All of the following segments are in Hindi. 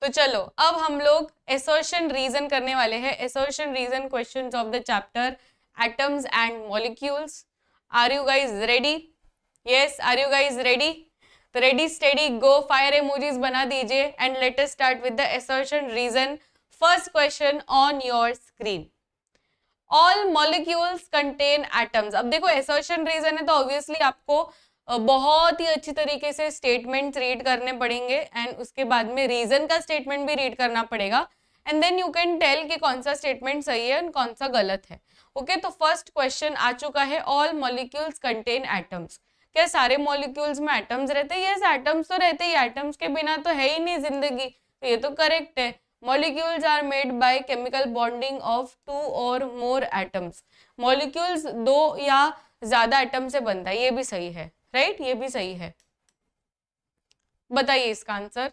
तो चलो अब हम लोग एसर्शन रीजन करने वाले हैं। Assertion reason questions of the chapter atoms and molecules. Are you guys ready? Yes, are you guys ready? तो ready steady go, fire emojis बना दीजिए and let us start with the assertion reason. First question on your screen, all molecules contain atoms. अब देखो एसर्शन रीजन है तो ऑब्वियसली आपको बहुत ही अच्छी तरीके से स्टेटमेंट्स रीड करने पड़ेंगे एंड उसके बाद में रीजन का स्टेटमेंट भी रीड करना पड़ेगा and then you can tell कि कौन सा स्टेटमेंट सही है एंड कौन सा गलत है। ओके, तो फर्स्ट क्वेश्चन आ चुका है, ऑल मॉलिक्यूल्स कंटेन एटम्स। क्या सारे मॉलिक्यूल्स में एटम्स रहते हैं? यस, एटम्स तो रहते ही, एटम्स के बिना तो है ही नहीं जिंदगी, तो ये तो करेक्ट है। Molecules are made by chemical bonding of two or more atoms. Molecules दो या ज्यादा एटम से बनता है, ये भी सही है, राइट? ये भी सही है। बताइए इसका answer.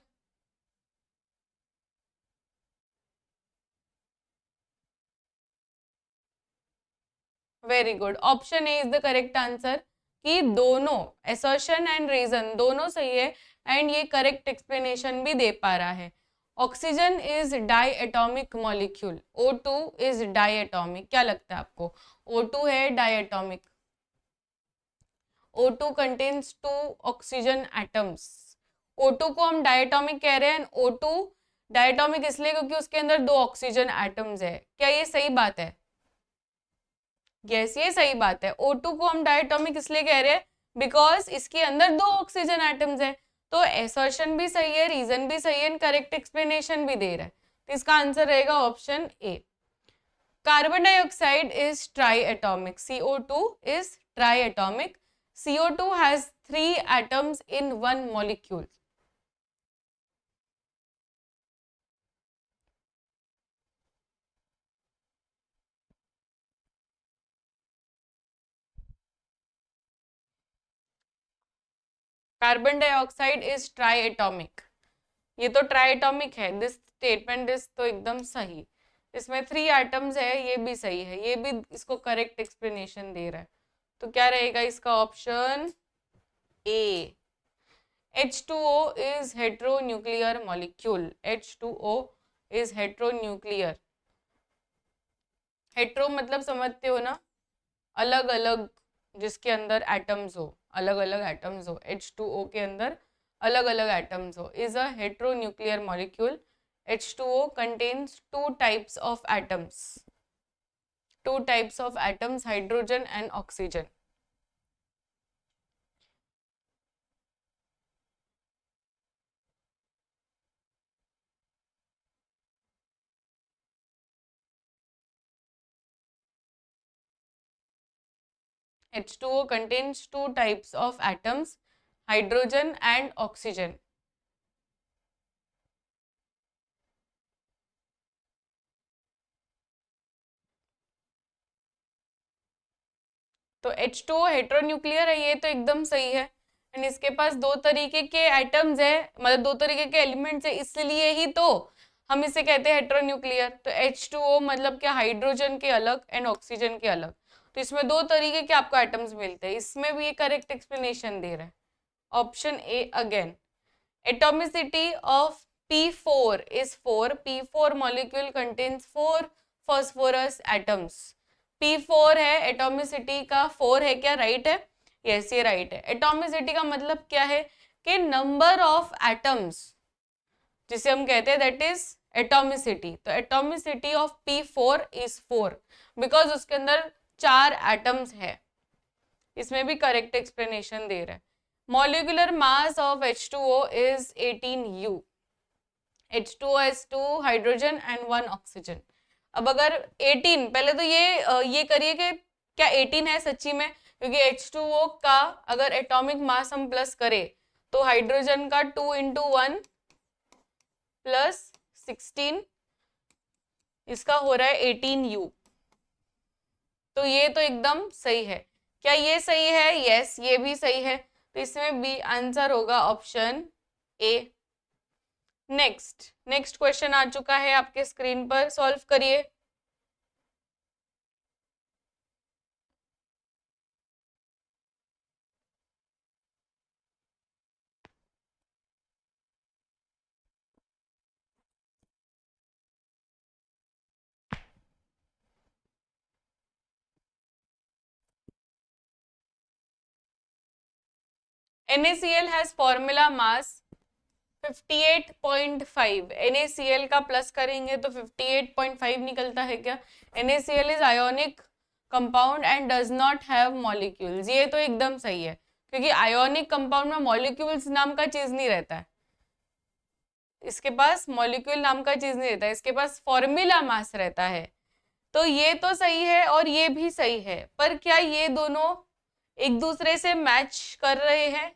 Very good, option A is the correct answer कि दोनों एसर्शन एंड रीजन दोनों सही है एंड ये करेक्ट एक्सप्लेनेशन भी दे पा रहा है। Oxygen is diatomic molecule, O2 is diatomic. क्या लगता है आपको? O2 है diatomic. O2 contains two oxygen atoms. O2 को हम डायटोमिक कह रहे हैं। O2 डायटोमिक इसलिए क्योंकि उसके अंदर दो ऑक्सीजन एटम्स है। क्या ये सही बात है? यस, ये सही बात है। O2 को हम डायटोमिक इसलिए कह रहे हैं बिकॉज इसके अंदर दो ऑक्सीजन एटम्स है। तो एसर्शन भी सही है, रीजन भी सही है, करेक्ट एक्सप्लेनेशन भी दे रहा है। तो इसका आंसर रहेगा option A. Carbon dioxide is try atomic, CO2 is triatomic. CO2 has 3 atoms in one molecule. Carbon dioxide is triatomic, ये तो ट्राइएटॉमिक है। दिस स्टेटमेंट इज तो एकदम सही। इसमें 3 एटम्स है, ये भी सही है, ये भी इसको करेक्ट एक्सप्लेनेशन दे रहा है। तो क्या रहेगा इसका option A. H2O is heteronuclear molecule. H2O is heteronuclear. Hetero मतलब समझते हो ना, अलग अलग, जिसके अंदर एटम्स हो, अलग अलग एटम्स हो। H2O के अंदर अलग अलग एटम्स हो, is a heteronuclear molecule. H2O contains two types of atoms, hydrogen and oxygen. H2O contains two types of atoms, hydrogen and oxygen. तो H2O हेट्रोन्यूक्लियर है, ये तो एकदम सही है। एंड इसके पास दो तरीके के एटम्स है, मतलब दो तरीके के एलिमेंट्स है, इसलिए ही तो हम इसे कहते हैं हेट्रोन्यूक्लियर। तो H2O मतलब क्या, हाइड्रोजन के अलग एंड ऑक्सीजन के अलग। तो इसमें दो तरीके के आपको एटम्स मिलते हैं, इसमें भी ये करेक्ट एक्सप्लेनेशन दे रहा है। Option A again. Atomicity of P4 is 4. P4 molecule contains 4 phosphorus atoms. P4 है, एटोमिसिटी का 4 है, क्या राइट है? यस, ये राइट है। एटोमिसिटी का मतलब क्या है कि नंबर ऑफ एटम्स, जिसे हम कहते हैं दैट इज एटोमिसिटी। तो atomicity of P4 is 4 because उसके अंदर 4 एटम्स है। इसमें भी करेक्ट एक्सप्लेनेशन दे रहा है। Molecular mass of H2O is 18U. H2O has 2 hydrogen and 1 oxygen. अब अगर 18, पहले तो ये करिए कि क्या 18 है सच्ची में, क्योंकि H2O का अगर एटॉमिक मास हम प्लस करें तो हाइड्रोजन का 2 इंटू 1 प्लस 16, इसका हो रहा है 18U। तो ये तो एकदम सही है। क्या ये सही है? यस, ये भी सही है। तो इसमें बी आंसर होगा ऑप्शन ए। नेक्स्ट क्वेश्चन आ चुका है आपके स्क्रीन पर, सॉल्व करिए। NaCl has formula mass 58.5. NaCl का प्लस करेंगे तो 58.5 निकलता है क्या? NaCl is ionic compound and does not have molecules. ये तो एकदम सही है, क्योंकि आयोनिक कंपाउंड में मॉलिक्यूल्स नाम का चीज नहीं रहता है, इसके पास मॉलिक्यूल नाम का चीज नहीं रहता है, इसके पास फॉर्मूला मास रहता है। तो ये तो सही है और ये भी सही है, पर क्या ये दोनों एक दूसरे से मैच कर रहे हैं?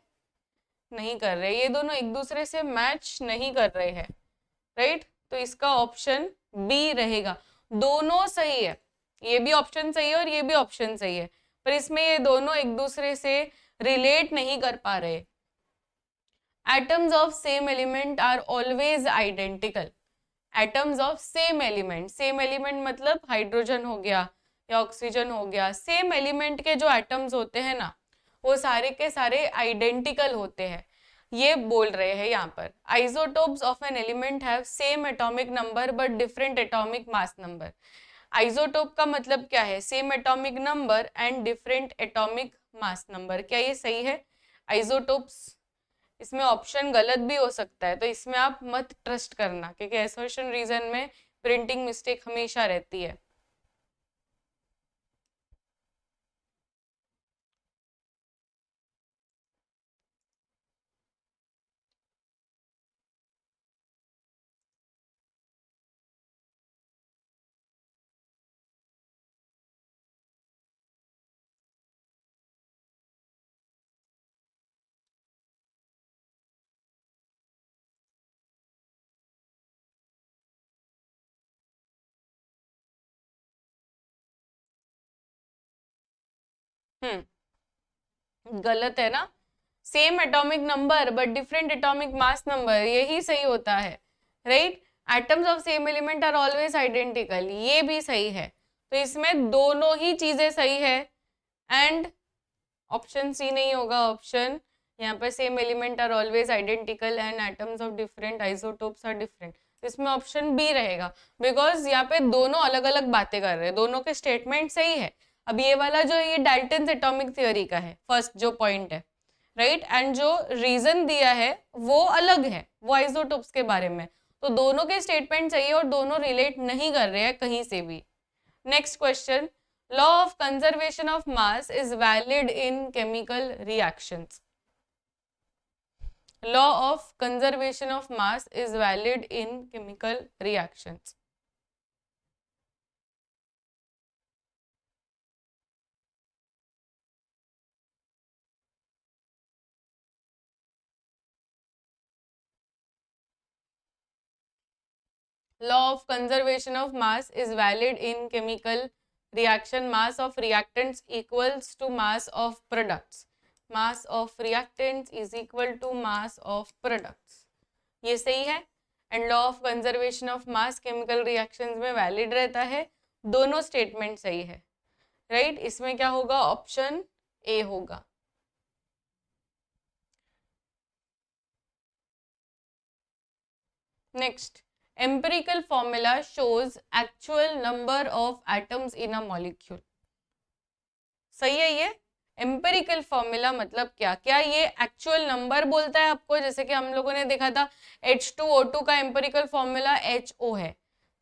नहीं कर रहे, ये दोनों एक दूसरे से मैच नहीं कर रहे हैं, राइट? तो इसका ऑप्शन बी रहेगा। दोनों सही है, ये भी ऑप्शन सही है और ये भी ऑप्शन सही है, पर इसमें ये दोनों एक दूसरे से रिलेट नहीं कर पा रहे। Atoms of same element are always identical. Atoms of same element मतलब हाइड्रोजन हो गया या ऑक्सीजन हो गया, सेम एलिमेंट के जो एटम्स होते हैं ना, वो सारे के सारे आइडेंटिकल होते हैं, ये बोल रहे हैं यहाँ पर। Isotopes of an element have same atomic number but different atomic mass number. Isotope का मतलब क्या है? Same atomic number and different atomic mass number. क्या ये सही है? आइसोटोप्स, इसमें ऑप्शन गलत भी हो सकता है, तो इसमें आप मत ट्रस्ट करना, क्योंकि असर्शन रीजन में प्रिंटिंग मिस्टेक हमेशा रहती है। गलत है ना? Same atomic number but different atomic mass number, यही सही होता है, right? Atoms of same element are always identical, ये भी सही है। तो इसमें दोनों ही चीजें सही है, एंड ऑप्शन सी नहीं होगा। ऑप्शन यहाँ पर same element are always identical and atoms of different isotopes are different, इसमें ऑप्शन बी रहेगा, बिकॉज यहाँ पे दोनों अलग अलग बातें कर रहे हैं, दोनों के स्टेटमेंट सही है। अब ये वाला जो ये डाल्टन्स एटॉमिक थ्योरी का है फर्स्ट जो पॉइंट है, राइट, एंड जो रीजन दिया है वो अलग है, वो आइसोटोप्स के बारे में। तो दोनों के स्टेटमेंट सही है और दोनों रिलेट नहीं कर रहे हैं कहीं से भी। Next question, law of conservation of mass is valid in chemical reactions. Law of conservation of mass is valid in chemical reactions. Law of conservation of mass is valid in chemical reaction. Mass of reactants equals to mass of products. Mass of reactants is equal to mass of products. ये सही है, and law of conservation of mass chemical reactions में वैलिड रहता है, दोनों स्टेटमेंट सही है, राइट? इसमें क्या होगा? ऑप्शन ए होगा। Next, empirical formula shows actual number of atoms in a molecule. सही है ये? एम्पेरिकल फॉर्मूला मतलब क्या? क्या ये एक्चुअल नंबर बोलता है आपको? जैसे कि हम लोगों ने देखा था H2O2 का एम्पेरिकल फॉर्मूला HO है,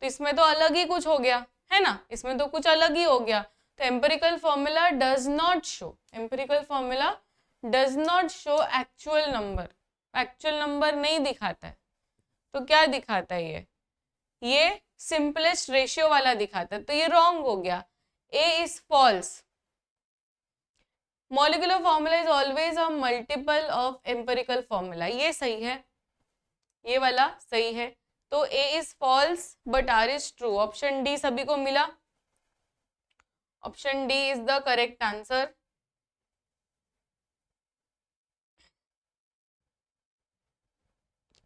तो इसमें तो अलग ही कुछ हो गया है ना, इसमें तो कुछ अलग ही हो गया। तो empirical formula does not show, empirical formula does not show actual number, actual number नहीं दिखाता है। तो क्या दिखाता है ये सिंपलेस्ट रेशियो वाला दिखाता है, तो ये रॉन्ग हो गया। A is false. Molecular formula is always a multiple of empirical formula, ये सही है, ये वाला सही है। तो A is false but R is true. Option D सभी को मिला, option D is the correct answer.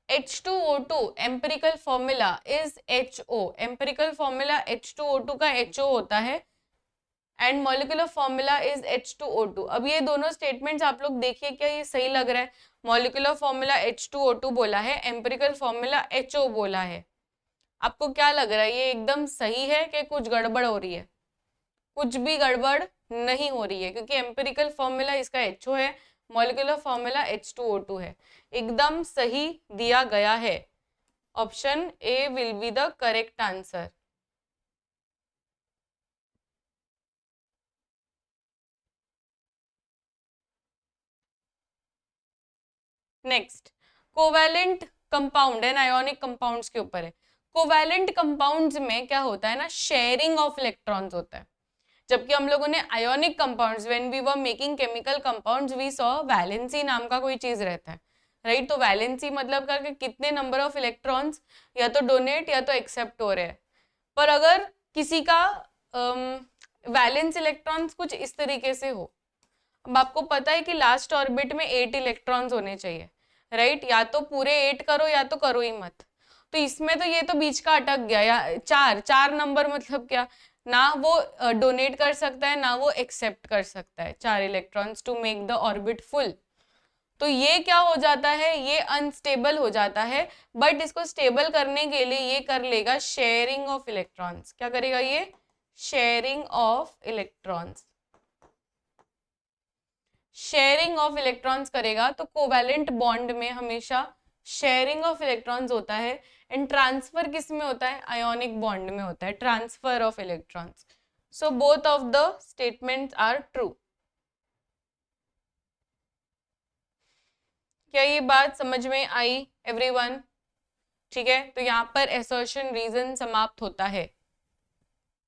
H2O2 empirical formula is HO, empirical formula H2O2 का HO होता है, and molecular formula is H2O2। अब ये दोनों स्टेटमेंट्स आप लोग देखिए, क्या ये सही लग रहा है? मॉलिक्यूलर फॉर्मूला H2O2 बोला है, एम्पेरिकल फॉर्मूला HO बोला है। आपको क्या लग रहा है, ये एकदम सही है कि कुछ गड़बड़ हो रही है? कुछ भी गड़बड़ नहीं हो रही है, क्योंकि एम्पेरिकल फॉर्मूला इसका HO है, मॉलिक्यूलर फॉर्मूला H2O2 है, एकदम सही दिया गया है। Option A will be the correct answer. Next, covalent compound and ionic compounds के ऊपर है। कोवैलेंट कंपाउंड्स में क्या होता है ना, शेयरिंग ऑफ इलेक्ट्रॉन्स होता है, जबकि हम लोगों ने ionic compounds, when we were making chemical compounds we saw valency नाम का कोई चीज रहता है, राइट। तो वैलेंसी मतलब का कि कितने नंबर ऑफ इलेक्ट्रॉन्स या तो डोनेट या तो एक्सेप्ट हो रहे हैं। पर अगर किसी का वैलेंस इलेक्ट्रॉन्स कुछ इस तरीके से हो, अब आपको पता है कि लास्ट ऑर्बिट में 8 इलेक्ट्रॉन्स होने चाहिए, राइट। या तो पूरे 8 करो या तो करो ही मत। तो इसमें तो ये तो बीच का अटक गया, या चार चार नंबर मतलब क्या, ना वो डोनेट कर सकता है ना वो एक्सेप्ट कर सकता है 4 electrons to make the orbit full. तो ये क्या हो जाता है, ये अनस्टेबल हो जाता है। बट इसको स्टेबल करने के लिए ये कर लेगा शेयरिंग ऑफ इलेक्ट्रॉन्स। क्या करेगा ये, sharing of electrons. Sharing of electrons करेगा तो कोवैलेंट बॉन्ड में हमेशा शेयरिंग ऑफ इलेक्ट्रॉन्स होता है। एंड ट्रांसफर किस में होता है, आयोनिक बॉन्ड में होता है, transfer of electrons. So both of the statements are true. क्या ये बात समझ में आई एवरीवन? ठीक है, तो यहाँ पर असर्शन रीजन समाप्त होता है।